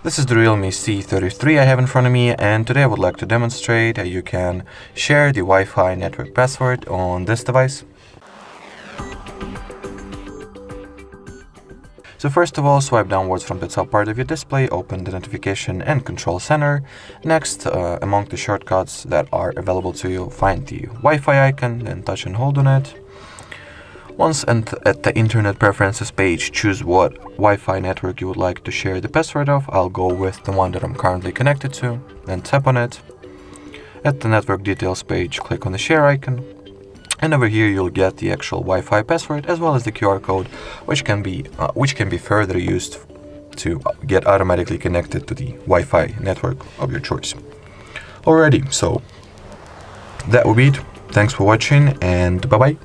This is the Realme C33 I have in front of me, and today I would like to demonstrate how you can share the Wi-Fi network password on this device. So first of all, swipe downwards from the top part of your display, open the notification and control center. Next, among the shortcuts that are available to you, find the Wi-Fi icon, then touch and hold on it. Once at the Internet Preferences page, choose what Wi-Fi network you would like to share the password of. I'll go with the one that I'm currently connected to, then tap on it. At the Network Details page, click on the Share icon, and over here you'll get the actual Wi-Fi password as well as the QR code, which can be further used to get automatically connected to the Wi-Fi network of your choice. Alrighty, so that will be it. Thanks for watching, and bye-bye.